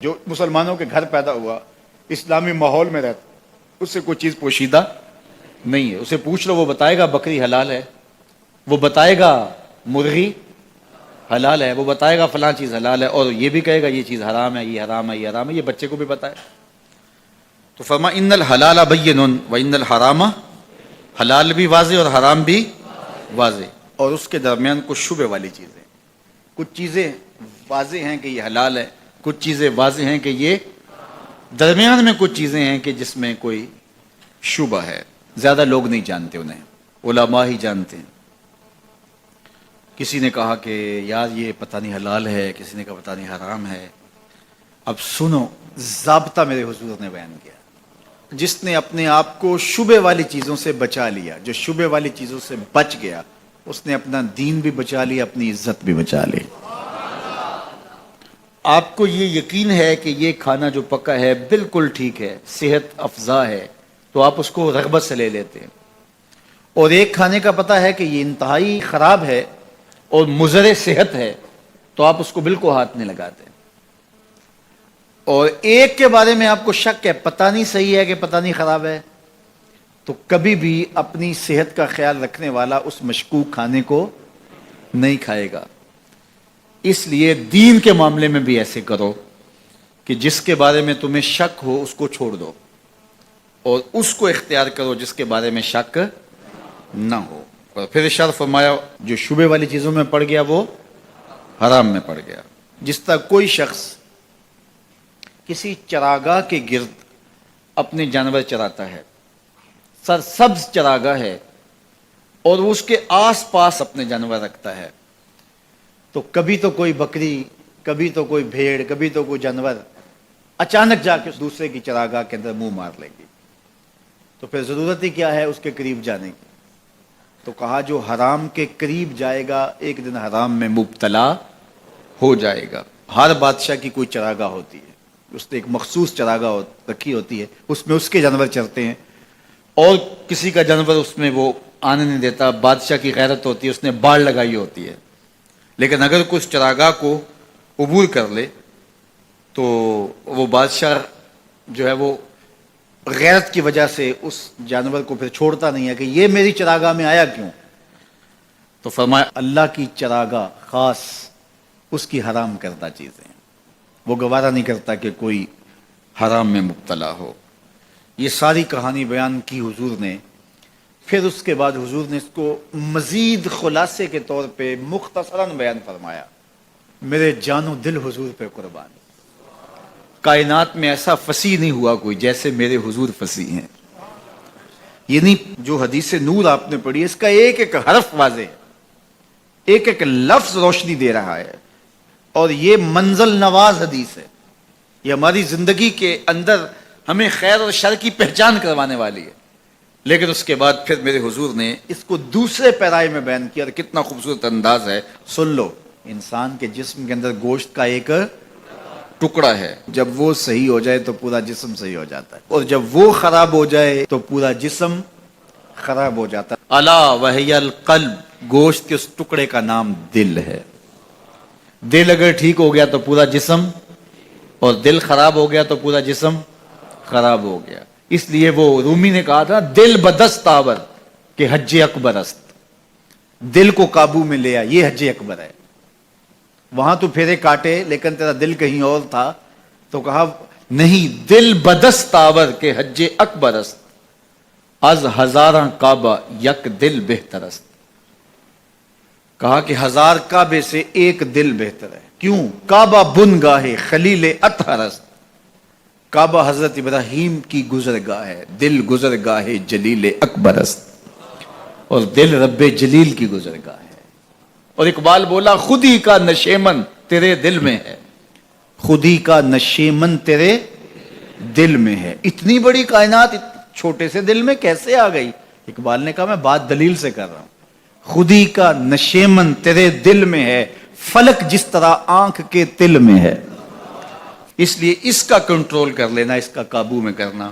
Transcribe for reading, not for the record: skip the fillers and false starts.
جو مسلمانوں کے گھر پیدا ہوا، اسلامی ماحول میں رہتا، اس سے کوئی چیز پوشیدہ نہیں ہے. اسے پوچھ لو، وہ بتائے گا بکری حلال ہے، وہ بتائے گا مرغی حلال ہے، وہ بتائے گا فلاں چیز حلال ہے، اور یہ بھی کہے گا یہ چیز حرام ہے، یہ حرام ہے، یہ حرام ہے. یہ بچے کو بھی پتہ ہے. تو فرما ان الحلال بین و ان الحرام، حلال بھی واضح اور حرام بھی واضح، اور اس کے درمیان کچھ شبے والی چیزیں. کچھ چیزیں واضح ہیں کہ یہ حلال ہے، کچھ چیزیں واضح ہیں کہ یہ، درمیان میں کچھ چیزیں ہیں کہ جس میں کوئی شبہ ہے. زیادہ لوگ نہیں جانتے، انہیں علماء ہی جانتے ہیں. کسی نے کہا کہ یار یہ پتہ نہیں حلال ہے، کسی نے کہا پتہ نہیں حرام ہے. اب سنو، ضابطہ میرے حضور نے بیان کیا. جس نے اپنے آپ کو شبے والی چیزوں سے بچا لیا، جو شبے والی چیزوں سے بچ گیا، اس نے اپنا دین بھی بچا لیا، اپنی عزت بھی بچا لی. آپ کو یہ یقین ہے کہ یہ کھانا جو پکا ہے بالکل ٹھیک ہے، صحت افزا ہے، تو آپ اس کو رغبت سے لے لیتے ہیں. اور ایک کھانے کا پتہ ہے کہ یہ انتہائی خراب ہے اور مضر صحت ہے، تو آپ اس کو بالکل ہاتھ نہیں لگاتے. اور ایک کے بارے میں آپ کو شک ہے، پتہ نہیں صحیح ہے کہ پتہ نہیں خراب ہے، تو کبھی بھی اپنی صحت کا خیال رکھنے والا اس مشکوک کھانے کو نہیں کھائے گا. اس لیے دین کے معاملے میں بھی ایسے کرو کہ جس کے بارے میں تمہیں شک ہو اس کو چھوڑ دو، اور اس کو اختیار کرو جس کے بارے میں شک نہ ہو. اور پھر ارشاد فرمایا جو شبے والی چیزوں میں پڑ گیا وہ حرام میں پڑ گیا. جس طرح کوئی شخص کسی چراگاہ کے گرد اپنے جانور چراتا ہے، سرسبز چراگاہ ہے، اور وہ اس کے آس پاس اپنے جانور رکھتا ہے، تو کبھی تو کوئی بکری، کبھی تو کوئی بھیڑ، کبھی تو کوئی جانور اچانک جا کے دوسرے کی چراگاہ کے اندر منہ مار لے گی. تو پھر ضرورت ہی کیا ہے اس کے قریب جانے کی؟ تو کہا جو حرام کے قریب جائے گا ایک دن حرام میں مبتلا ہو جائے گا. ہر بادشاہ کی کوئی چراگاہ ہوتی ہے، اس نے ایک مخصوص چراگاہ رکھی ہوتی ہے، اس میں اس کے جانور چرتے ہیں، اور کسی کا جانور اس میں وہ آنے نہیں دیتا. بادشاہ کی غیرت ہوتی ہے، اس نے باڑ لگائی ہوتی ہے. لیکن اگر کچھ چراگاہ کو عبور کر لے تو وہ بادشاہ جو ہے وہ غیرت کی وجہ سے اس جانور کو پھر چھوڑتا نہیں ہے کہ یہ میری چراگاہ میں آیا کیوں. تو فرمایا اللہ کی چراگاہ خاص اس کی حرام کردہ چیزیں، وہ گوارا نہیں کرتا کہ کوئی حرام میں مبتلا ہو. یہ ساری کہانی بیان کی حضور نے. پھر اس کے بعد حضور نے اس کو مزید خلاصے کے طور پہ مختصراً بیان فرمایا. میرے جان و دل حضور پہ قربان. کائنات میں ایسا فصیح نہیں ہوا کوئی جیسے میرے حضور فصیح ہیں. یہ نہیں جو حدیث نور آپ نے پڑھی، اس کا ایک ایک حرف واضح ہے، ایک ایک لفظ روشنی دے رہا ہے، اور یہ منزل نواز حدیث ہے. یہ ہماری زندگی کے اندر ہمیں خیر اور شر کی پہچان کروانے والی ہے. لیکن اس کے بعد پھر میرے حضور نے اس کو دوسرے پیرائے میں بیان کیا. کتنا خوبصورت انداز ہے، سن لو. انسان کے جسم کے اندر گوشت کا ایک ٹکڑا ہے، جب وہ صحیح ہو جائے تو پورا جسم صحیح ہو جاتا ہے، اور جب وہ خراب ہو جائے تو پورا جسم خراب ہو جاتا ہے. الا وہی القلب، گوشت کے اس ٹکڑے کا نام دل ہے. دل اگر ٹھیک ہو گیا تو پورا جسم، اور دل خراب ہو گیا تو پورا جسم خراب ہو گیا. اس لیے وہ رومی نے کہا تھا دل بدست آور کہ حج اکبر است. دل کو قابو میں لیا، یہ حج اکبر ہے. وہاں تو پھیرے کاٹے لیکن تیرا دل کہیں اور تھا، تو کہا نہیں، دل بدست آور کہ حج اکبر است، از ہزاراں کعبہ یک دل بہتر است. کہا کہ 1000 کعبے سے ایک دل بہتر ہے. کیوں؟ کعبہ بن گاہ خلیل اطہر است. کعبہ حضرت ابراہیم کی گزرگاہ ہے، دل گزرگاہ جلیل اکبر است، اور دل رب جلیل کی گزرگاہ ہے. اور اقبال بولا خود ہی کا نشیمن تیرے دل میں ہے، خود ہی کا نشیمن تیرے دل میں ہے. اتنی بڑی کائنات چھوٹے سے دل میں کیسے آ گئی؟ اقبال نے کہا میں بات دلیل سے کر رہا ہوں. خود ہی کا نشیمن تیرے دل میں ہے، فلک جس طرح آنکھ کے تل میں ہے. اس لیے اس کا کنٹرول کر لینا، اس کا قابو میں کرنا